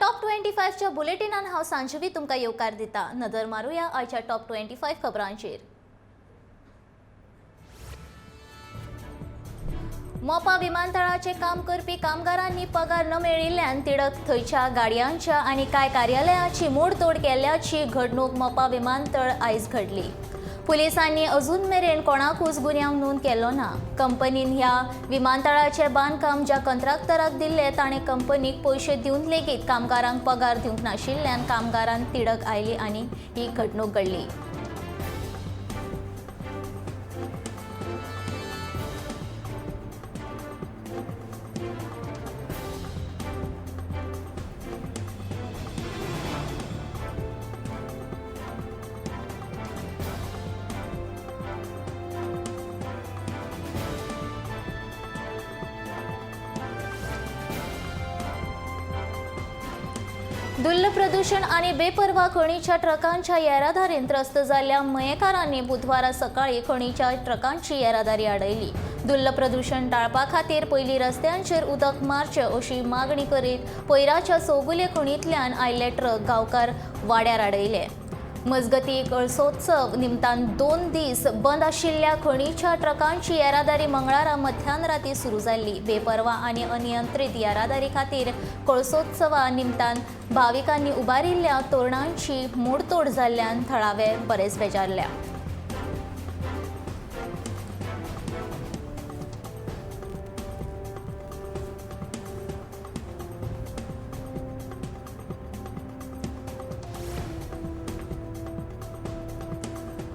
Top 25 च्या बुलेटिनान हांव सांजवी तुमकां येवकार दिता। नजर मारूया आयच्या टॉप 25 खबरांचेर। मोपा विमानतळाचे काम करपी कामगारांनी पगार न मेळिल्ल्यान तिडक थंयच्या गाडयांच्या आनी कांय कार्यालयाची मोडतोड केल्ल्याची घडणूक मोपा विमानतळ आयज घडली। पुलिसांनी अजून मेरेन कोणाकूच गुन्यांव नोंद केलो ना। कंपनीन ह्या विमानतळाचे बांदकाम ज्या कंत्राटदाराक दिल्ले ताणे कंपनीक पयशे दिवन लेगीत कामगारांक पगार दिवंक नाशिल्ल्यान कामगारांक तिडक आयली आनी ही घडणूक घडली। दुल्ल प्रदूषण आणि बेपरवा खणीच्या ट्रकांच्या येरादारीन त्रस्त जाल्ल्या मयेकारांनी बुधवारा सकाळी खणीच्या ट्रकांची येरादारी आडयली। दुल्ल प्रदूषण टाळपा खातीर पयली रस्त्यांचेर उदक मारचे अशी मागणी करीत पयराच्या सोगुले खणींतल्यान आयिल्ले ट्रक गांवकार वाड्यार आडयले। मजगती कळसोत्सव निमतान 2 दीस बंद आशिल्ल्या खणीच्या ट्रकांची येरादारी मंगळारा मध्यानराती सुरू जाल्ली। बेपरवा आनी अनियंत्रीत येरादारी खातीर कळसोत्सवा निमतान भाविकांनी उबारिल्ल्या तोरणांची मोडतोड जाल्ल्यान थळावे बरेच बेजारल्या।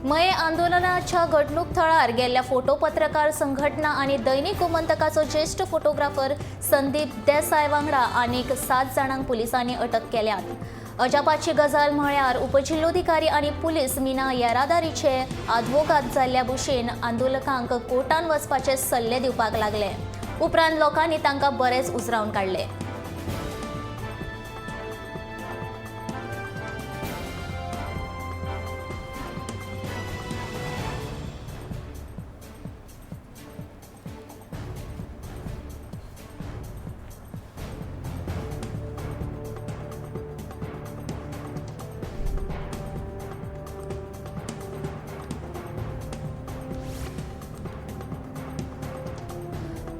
मये आंदोलनाच्या घडणूक थळार गेल्ल्या फोटो पत्रकार संघटना आणि दैनिक गोमंतकाचो ज्येष्ठ फोटोग्राफर संदीप देसाय वांगडा आनीक 7 जाणांक पुलिसांनी अटक केल्यात। अजापाची गजाल म्हळ्यार उपजिल्लोधिकारी आणि पुलीस मिना येरादारीचे आदवोगाद जाल्ल्या भशेन आंदोलकांक कोर्टान वचपाचे सल्ले दिवपाक लागले। उपरांत लोकांनी तांकां बरेच उजरावन काडले।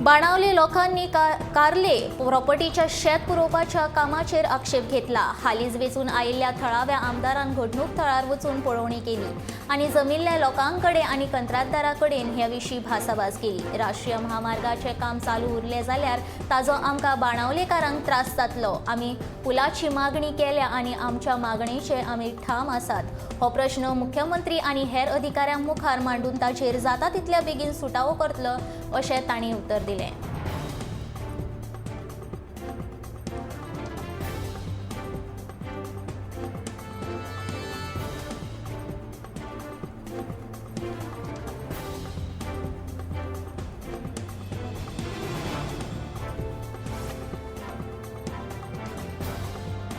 बाणावले लोकांनी कारले प्रॉपर्टीच्या शेत पुरवपाच्या कामाचेर आक्षेप घेतला। हालींच वेचून आयिल्ल्या थळाव्या आमदारान घडणूक थळार वचून पळोवणी केली आणि जमिल्ल्या लोकांकडे आणि कंत्राटदाराकडेन ह्या विशीं भासाभास केली। राष्ट्रीय महामार्गाचे काम चालू उरले जाल्यार ताजो आमकां बाणावलेकारांक त्रास जातलो। आमी पुलाची मागणी केल्या आणि आमच्या मागणेचे आमी ठाम आसात। हो प्रश्न मुख्यमंत्री आणि हेर अधिकाऱ्यां मुखार मांडून ताचेर जाता तितल्या बेगीन सुटावो करतलो अशें तांणी उत्तर दिलें।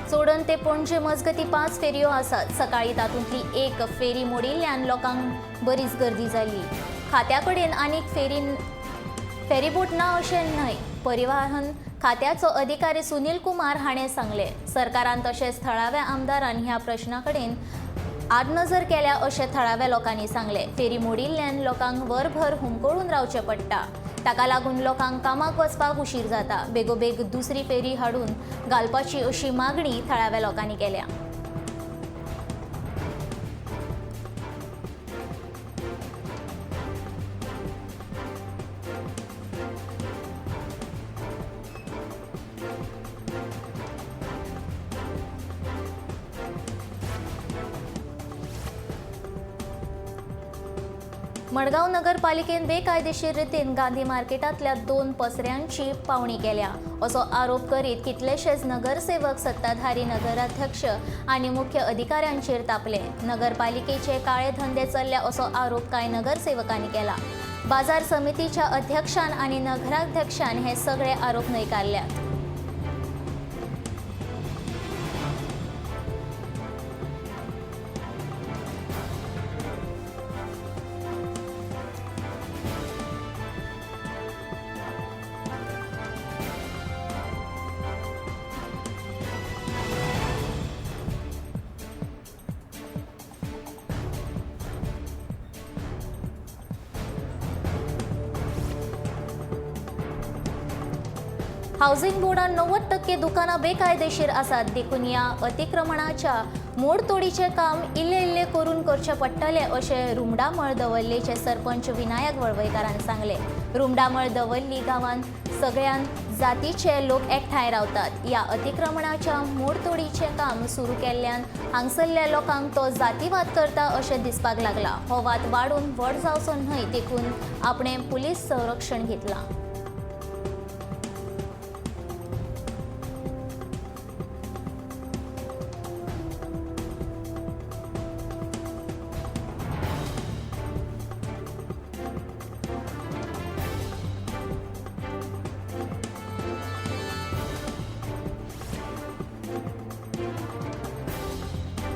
सोडण ते पणजे मजगती 5 फेरयो आसात। सकाळी तातूंतली एक फेरी मोडिल्ल्यान लोकांक बरीच गर्दी जाल्ली। खात्याकडेन आनीक फेरीबोट ना अशें न्हय, परिवहन खात्याचो अधिकारी सुनील कुमार हाणें सांगलें। सरकारान तशेंच थळाव्या आमदारान ह्या प्रश्नाकडेन आडनजर केल्या अशें थळाव्या लोकांनी सांगलें। फेरी मोडिल्ल्यान लोकांक वरभर हुमकळून रावचें पडटा। ताका लागून लोकांक कामाक वचपाक उशीर जाता। बेगोबेग दुसरी फेरी हाडून घालपाची अशी मागणी थळाव्या लोकांनी केल्या। मडगांव नगरपालिकेन बेकायदेशीर रितीन गांधी मार्केटांतल्या 2 पसऱ्यांची पावणी केल्या असो आरोप करीत कितलेशेच नगरसेवक, सत्ताधारी नगराध्यक्ष आणि मुख्य अधिकाऱ्यांचेर तापले। नगरपालिकेचे काळे धंदे चल्ल्या असो आरोप कांय नगरसेवकांनी केला। बाजार समितीच्या अध्यक्षान आणि नगराध्यक्षान हे सगळे आरोप न्हयकारल्यात। हाऊसिंग बोर्डान 90% दुकानां बेकायदेशीर आसात देखून या अतिक्रमणाच्या मोडतोडीचे काम इल्ले करून करचे पडटले अशें रुमडामळ दवल्लेचे सरपंच विनायक वळवयकारान सांगले. रुमडामळ दवल्ली गांवांत सगळ्यान जातीचे लोक एकठांय रावतात. या अतिक्रमणाच्या मोडतोडीचे काम सुरू केल्ल्यान हांगसरल्या लोकांक तो जातीवाद करता अशें दिसपाक लागला. हो वाद वाडून व्हड जावचो न्हय देखून आपणें पुलीस संरक्षण घेतलां.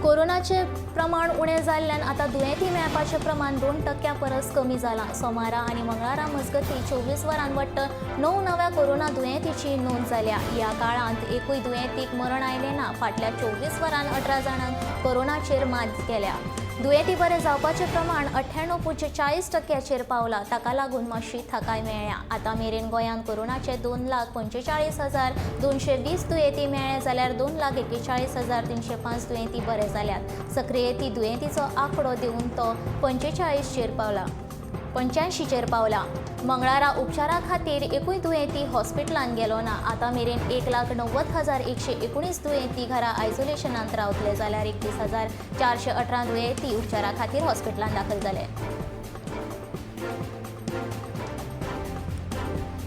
कोरोनाचे प्रमाण उणे जाल्ल्यान आता दुयेंती मेळपाचें प्रमाण 2% परस कमी जालां. सोमारा आनी मंगळारा मजगतीं 24 वरांत वट्ट 9 नव्या कोरोना दुयेंतींची नोंद जाल्या. ह्या काळांत एकूय दुयेंतीक मरण आयलें ना. फाटल्या 24 वरांत 18 जाणांक कोरोनाचेर मात केल्या. दुयेंती बरे जावपाचें प्रमाण 98.40%चेर पावलां. ताका लागून मातशी थाकाय मेळ्ळ्या. आतां मेरेन गोंयांत कोरोनाचे 2,45,220 दुयेंती मेळ्ळे जाल्यार 2,41,305 दुयेंती बरे जाल्यात. सक्रियेती दुयेंतीचो आंकडो देऊन तो 85चेर पावला. मंगळारा उपचारा खातीर एकूय दुयेंती हॉस्पिटलांत गेलो ना. आतां मेरेन 1,90,119 दुयेंती घरा आयसोलेशनांत रावतले जाल्यार 31,418 दुयेंती उपचारा खातीर हॉस्पिटलांत दाखल जाले.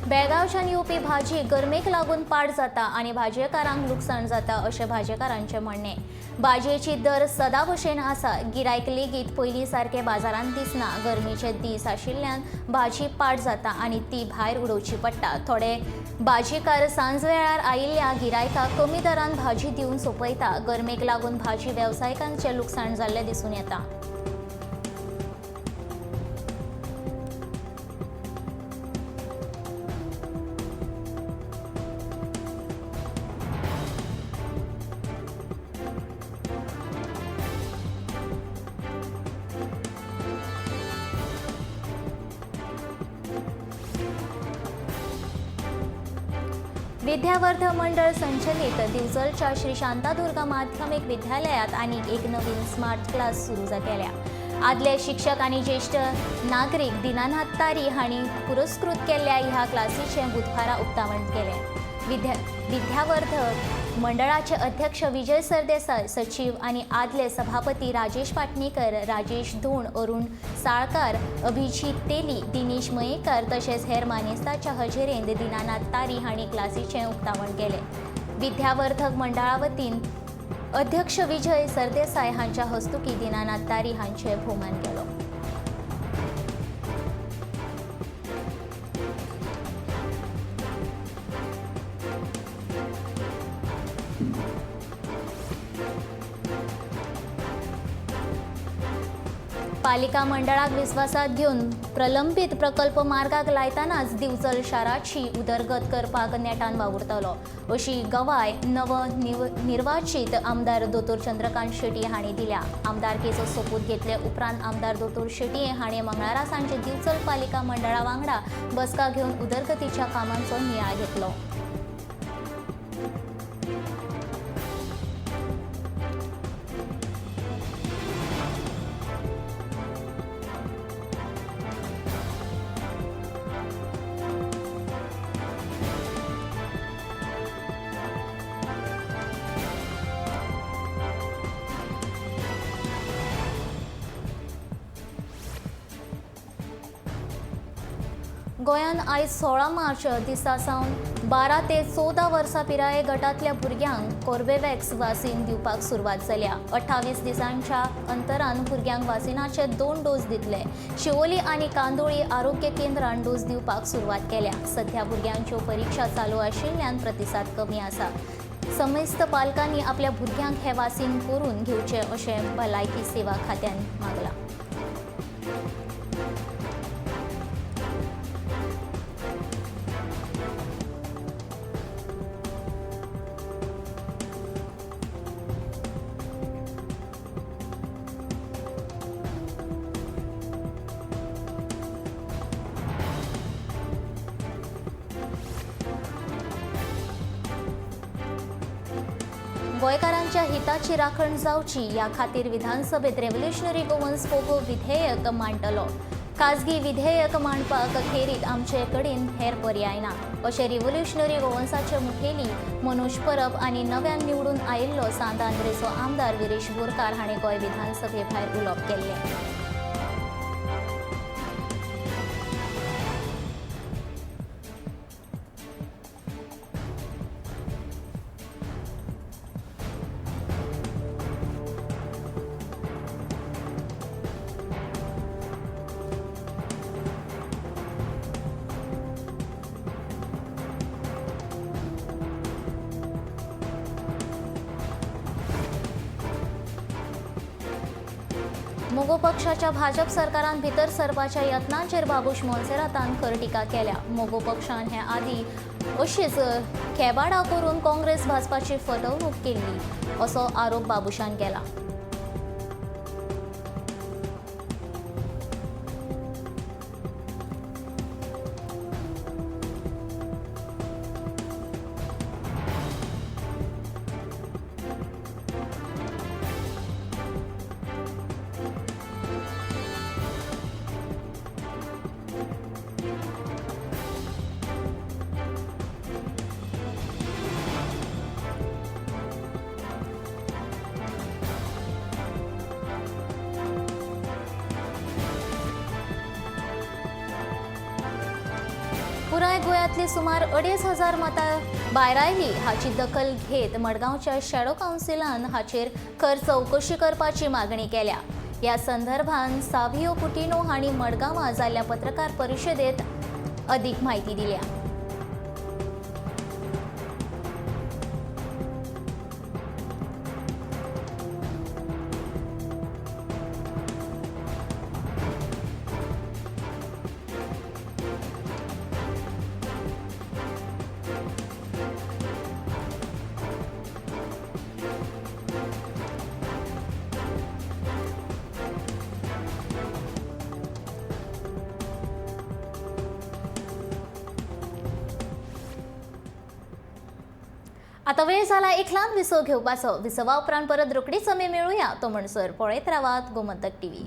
बेळगांवच्यान येवपी भाजी गरमेक लागून पाड जाता आनी भाजयेकारांक लुकसाण जाता अशें भाजयेकारांचें म्हणणें. भाजयेची दर सदा भशेन आसा. गिरायक लेगीत पयलीं सारके बाजारांत दिसना. गरमेचे दीस आशिल्ल्यान भाजी पाड जाता आनी ती भायर उडोवची पडटा. थोडे भाजीकार सांज वेळार आयिल्ल्या गिरायकांक कमी दरान भाजी दिवन सोंपयता. गरमेक लागून भाजी वेवसायिकांचें लुकसाण जाल्लें दिसून येता. विद्यावर्धक मंडळ संचलित दिवचलच्या श्री शांतादुर्गा माध्यमिक विद्यालयात आनीक एक नवीन स्मार्ट क्लास सुरू केल्या. आदले शिक्षक आनी ज्येष्ठ नागरीक दिनानाथ तारी हांणी पुरस्कृत केल्ल्या ह्या क्लासीचें बुधवारा उक्तावण केलें. विद्यावर्धक मंडळाचे अध्यक्ष विजय सरदेसाय, सचिव आनी आदले सभापती राजेश पाटणेकर, राजेश धोण, अरुण साळकार, अभिजीत तेली, दिनेश मयेकर तशेंच हेर मानेस्तांच्या हजेरेंत दिनानाथ तारी हांणी क्लासीचें उक्तावण केलें. विद्यावर्धक मंडळा वतीन अध्यक्ष विजय सरदेसाय हांच्या हस्तुकीं दिनानाथ तारी हांचें भोवमान केलो. पालिका मंडळाक विस्वासात घेवन प्रलंबीत प्रकल्प मार्गाक लायतानाच दिवचल शाराची उदरगत करपाक नेटान वावुरतलो अशी गवाय नवनिर्वाचित आमदार दोतोर चंद्रकांत शेटये हांणी दिल्या. आमदारकेचो सोपूत घेतले उपरांत आमदार दोतोर शेटये हांणी मंगळारा सांजे दिवचल पालिका मंडळा वांगडा बसका घेवन उदरगतीच्या कामांचो नियाळ घेतलो. गोंयांत आयज 16 मार्च दिसा सावन 12 ते 14 वर्सां पिराये गटांतल्या भुरग्यांक कोर्बेवॅक्स वासीन दिवपाक सुरवात जाल्या. 28 दिसांच्या अंतरान भुरग्यांक वासिनाचे 2 डोस दितले. शिवोली आनी कांदोळी आरोग्य केंद्रांत डोस दिवपाक सुरवात केल्या. सध्या भुरग्यांच्यो परीक्षा चालू आशिल्ल्यान प्रतिसाद कमी आसा. समेस्त पालकांनी आपल्या भुरग्यांक हे वासीन करून घेवचे अशें भलायकी सेवा खात्यान मागलां. गोंयकारांच्या हिताची राखण जावची ह्या खातीर विधानसभेत रेव्होल्युशनरी गोवन्स पोगो विधेयक मांडटलो। खाजगी विधेयक मांडपाक खेरीत आमचे कडेन हेर पर्याय ना, अशें रिव्होल्युशनरी गोवन्साचे मुखेली मनोज परब आनी नव्यान निवडून आयिल्लो सांत आंद्रेचो आमदार विरेश बोरकार हाणें गोंय विधानसभे भायर उलोवप केल्लें। मोगो पक्षाच्या भाजप सरकारान भितर सरपाच्या यत्नांचेर बाबूश मोन्सेरातान खर टिका केल्या। मोगो पक्षान हे आदी अशीच खेबाडा करून काँग्रेस भाजपाची फटवणूक केल्ली असो आरोप बाबूशान केला। पुराय गोंयांतली सुमार 2,500 मतां भायर आयली हाची दखल घेत मडगांवच्या शॅडो कावन्सिलान हाचेर खर चवकशी करपाची मागणी केल्या। ह्या संदर्भात सावियो कुटिनो हांणी मडगांवां जाल्ल्या पत्रकार परिशदेंत अदीक म्हायती दिल्या। आता वेळ जाला एकलान विसव घेवपाचो। विसवा उपरांत परत रोखडीच आमी मेळुया, तो म्हणसर पळयत रावात गोमंतक टीव्ही।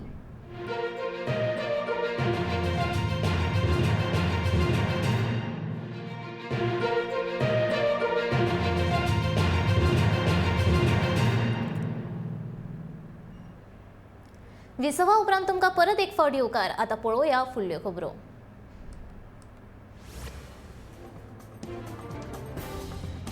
विसवा उपरांत तुमकां परत एक फावट येवकार। आता पळोवया फुडल्यो खबरो।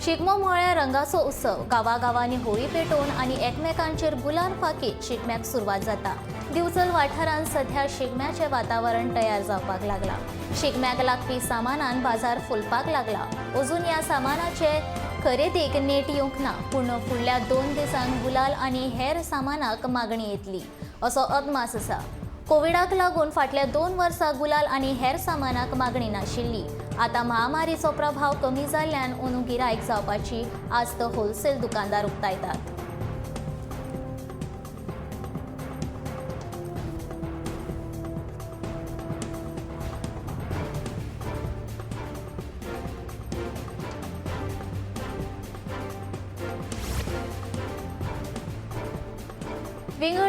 शिगमो म्हळ्यार रंगाचो उत्सव। गांवांनी होळी पेटोवन आनी एकमेकांचेर गुलाल फाकीत शिगम्याक सुरवात जाता। दिवचल वाठारांत सध्या शिगम्याचे वातावरण तयार जावपाक लागला। शिगम्याक लागपी सामानान बाजार फुलपाक लागला। अजून ह्या सामानाचे खरेदीक नेट येवंक ना, पूण फुडल्या 2 दिसांक गुलाल आनी हेर सामानाक मागणी येतली असो अदमास आसा। कोविडाक लागून फाटल्या 2 वर्सां गुलाल आनी हेर सामानाक मागणी नाशिल्ली। आता महामारीचो प्रभाव कमी जाल्ल्यान अंदू गिरायक जावपाची आस्त होलसेल दुकानदार उक्तायतात।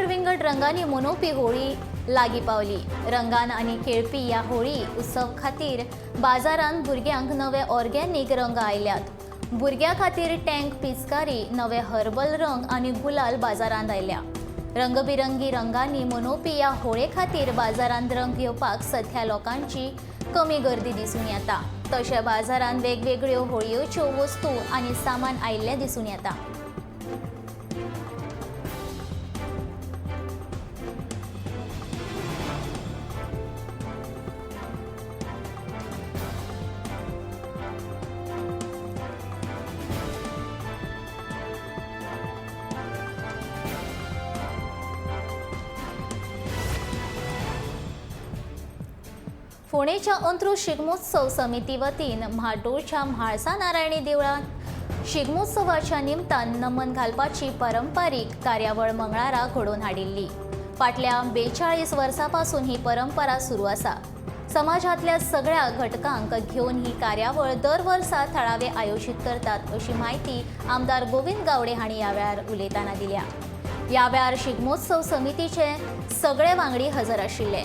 विंगड रंगांनी मनोवपी होळी लागी पावली। रंगान आनी खेळपी ह्या होळी उत्सव खातीर बाजारांत भुरग्यांक नवे ऑर्गेनिक रंग आयल्यात। भुरग्यां खातीर टँक पिचकारी, नवे हर्बल रंग आनी गुलाल बाजारांत आयल्या। रंगबिरंगी रंगांनी मनोवपी ह्या होळे खातीर बाजारांत रंग घेवपाक सध्या लोकांची कमी गर्दी दिसून येता। तशें बाजारांत वेगवेगळ्यो होळयेच्यो वस्तू आनी सामान आयिल्लें दिसून येता। फोंडेच्या अंत्रूज शिगमोत्सव समिती वतीन म्हाड्डोळच्या म्हाळसा नारायणी देवळांत शिगमोत्सवाच्या निमतान नमन घालपाची पारंपारीक कार्यावळ मंगळारा घडोवन हाडिल्ली। फाटल्या 42 वर्सां पासून ही परंपरा सुरू आसा। समाजातल्या सगळ्या घटकांक घेऊन ही कार्यावळ दर वर्सा थळावे आयोजित करतात अशी माहिती आमदार गोविंद गावडे हांणी ह्या वेळार उलयतना दिल्या। ह्या वेळार शिगमोत्सव समितीचे सगळे वांगडी हजर आशिल्ले।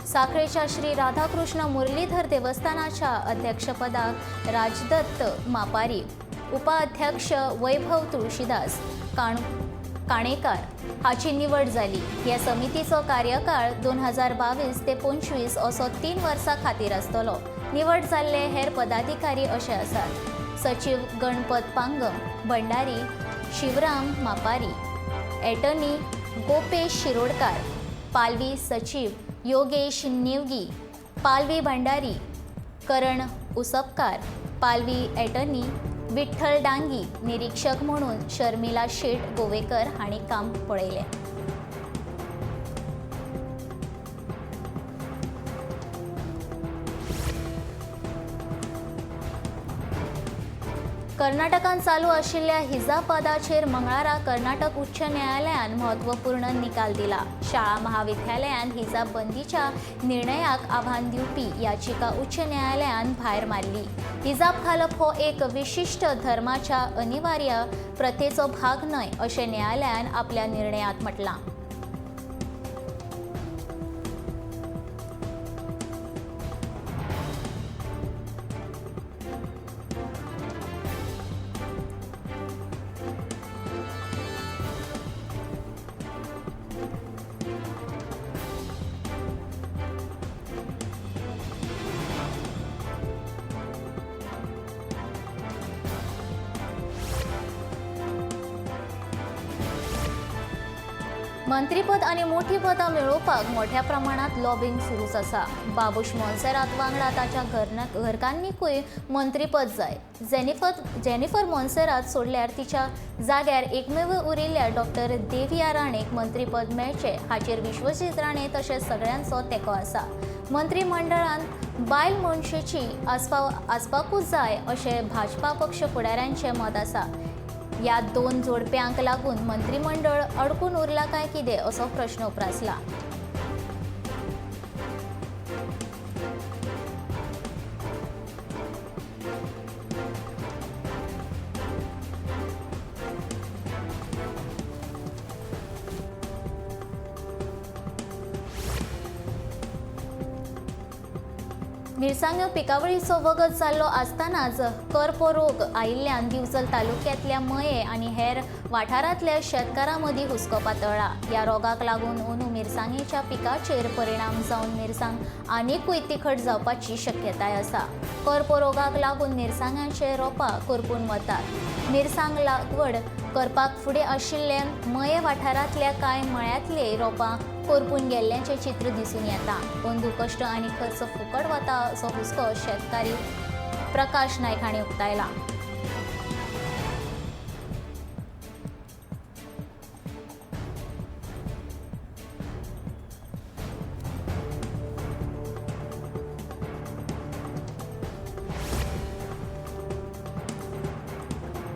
साखरेच्या श्री राधाकृष्ण मुरलीधर देवस्थानाच्या अध्यक्षपदाक राजदत्त मापारी, उपाध्यक्ष वैभव तुळशीदास काणेकार हाची निवड जाली। ह्या समितीचो कार्यकाळ 2022 ते 25 असो 3 वर्सां खातीर आसतलो। निवड जाल्ले हेर पदाधिकारी असे आसात: सचिव गणपत पांगम, भंडारी शिवराम मापारी, एटर्नी गोपेश शिरोडकार, पालवी सचिव योगेश नेवगी, पालवी भंडारी करण उसपकार, पालवी एटर्नी विठ्ठल डांगी, निरीक्षक म्हणून शर्मिला शेट गोवेकर हांणी काम पळयले। कर्नाटकान चालू आशिल्ल्या हिजाबादाचेर मंगळारा कर्नाटक उच्च न्यायालयान म्हत्वपूर्ण निकाल दिला। शाळा महाविद्यालयान हिजाब बंदीच्या निर्णयाक आव्हान दिवपी याचिका उच्च न्यायालयान भायर मारली। हिजाब घालप हो एक विशिष्ट धर्माच्या अनिवार्य प्रथेचो भाग न्हय अशें न्यायालयान आपल्या निर्णयात म्हटलां। मंत्रीपद आणि मोठी पदां मेळोवपाक मोठ्या प्रमाणात लॉबिंग सुरूच आसा। बाबूश मोन्सेरात वांगडा ताच्या घरकान्नीकूय मंत्रीपद जाय। जेनिफर मोन्सेरात सोडल्यार तिच्या जाग्यार एकमेव उरिल्ल्या डॉक्टर देविया राणेक मंत्रीपद मेळचे हाचेर विश्वजीत राणे तशेंच सगळ्यांचो तेंको आसा। मंत्रिमंडळान बायल मनशेची आसपाकूच जाय अशें भाजपा पक्ष फुडाऱ्यांचें मत आसा। ह्या दोन जोडप्यांक लागून मंत्रिमंडळ अडकून उरला काय कितें असो प्रश्न उप्रासला। मिरसांग्यो पिकावळीचो वगत जाल्लो आसतनाच कर्करोग आयिल्ल्यान दिवचल तालुक्यांतल्या मये आनी हेर वाठारांतल्या शेतकारां मदीं हुस्को पातळ्ळा। ह्या रोगाक लागून अंदू मिरसांगेच्या पिकाचेर परिणाम जावन मिरसांग आनीकूय तिखट जावपाची शक्यताय आसा। कर्करोगाक लागून मिरसांग्याचे रोपां करपून वतात। मिरसांग लागवड करपाक फुडें आशिल्ले मये वाठारांतल्या कांय मळ्यांतलीं रोपां करपून गेल्ल्याचें चित्र दिसून येता। अंदू कश्ट आनी खर्च फुकट वता असो हुस्को शेतकारी प्रकाश नायक हांणी उक्तायला।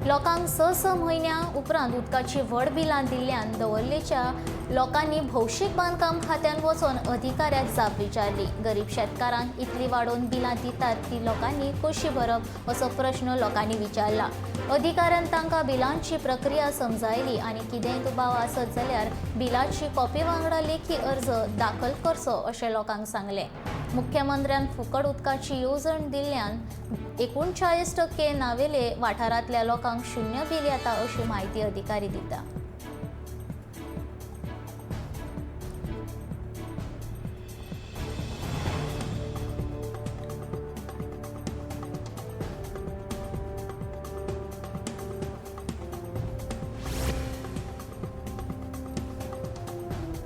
लोकांक 6 म्हयन्यां उपरांत उदकाची व्हड बिलां दिल्ल्यान दवर्लेच्या लोकांनी भौशीक बांदकाम खात्यान वचून अधिकाऱ्याक जाप विचारली। गरीब शेतकारांक इतली वाडोवन बिलां दितात ती लोकांनी कशी भरप असो प्रश्न लोकांनी विचारला। अधिकाऱ्यान तांकां बिलांची प्रक्रिया समजायली आनी कितेंय दुबाव आसत जाल्यार बिलाची कॉपी वांगडा लेखी अर्ज दाखल करचो अशें लोकांक सांगलें। मुख्यमंत्र्यान फुकट उदकाची येवजण दिल्ल्यान 39% नावेले वाठारांतल्या लोकांक शून्य बिल येता अशी माहिती अधिकारी दिता।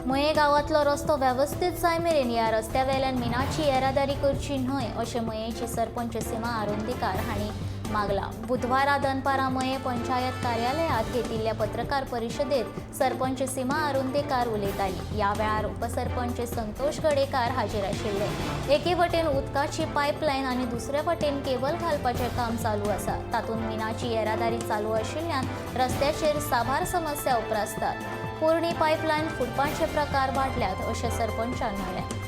मये गांवांतलो रस्तो वेवस्थीत जाय मेरेन ह्या रस्त्या वेल्यान मिनाची येरादारी करची न्हय अशें मयेची सरपंच सीमा आरोंदीकार हांणी मागला। बुधवारा दनपारा मये पंचायत कार्यालयात घेतिल्ल्या पत्रकार परिषदेत सरपंच सीमा आरुंदेकार उलयताली। या वेळार उपसरपंच संतोष गडेकार हाजीर आशिल्ले। एके वटेन उदकाची पायपलायन आनी दुसरे वटेन केबल घालपाचें काम चालू आसा। तातूंत मिनाची येरादारी चालू आशिल्ल्यान रस्त्याचेर साबार समस्या उप्रासतात। पोरणी पायपलायन फुटपाचे प्रकार वाडल्यात अशें सरपंचान म्हळें।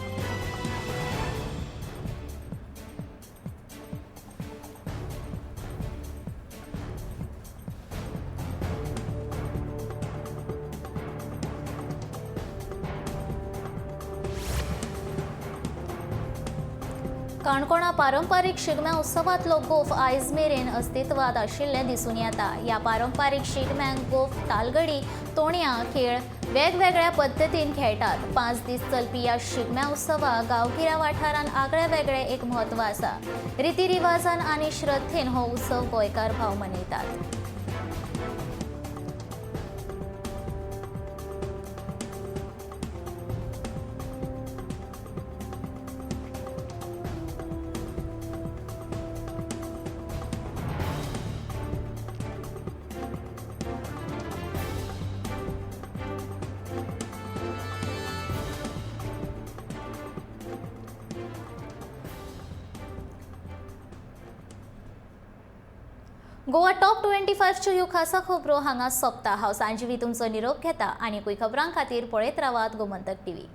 काणकोणा पारंपारीक शिगम्या उत्सवांतलो गोफ आयज मेरेन अस्तित्वात आशिल्लें दिसून येता। ह्या पारंपारीक शिगम्यांक गोफ तालगडी तोणयां खेळ वेगवेगळ्या पद्दतीन खेळटात। 5 दीस चलपी ह्या शिगम्या उत्सवाक गांवगिऱ्या वाठारांत आगळे वेगळे एक म्हत्व आसा। रितीरिवाजान आनी श्रद्धेन हो उत्सव गोंयकार भाव मनयतात। गोवा टॉप 25च्यो ह्यो खासा खबरो हांगा सोंपता। हांव सांजवी तुमचो निरोप घेता आनी खबरां खातीर पळयत रावात गोमंतक टीव्ही।